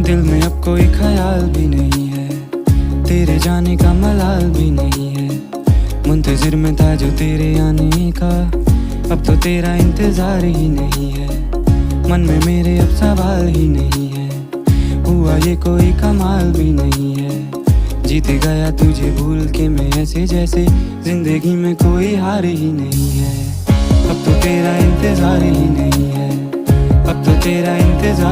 दिल में अब कोई ख्याल भी नहीं है, तेरे जाने का मलाल भी नहीं है। मुंतजिर में था जो तेरे आने का, अब तो तेरा इंतजार ही नहीं है। मन में मेरे अब सवाल ही नहीं है, हुआ ये कोई कमाल भी नहीं है। जीत गया तुझे भूल के मैं ऐसे जैसे जिंदगी में कोई हार ही नहीं है। अब तो तेरा इंतजार ही नहीं है, अब तो तेरा इंतजार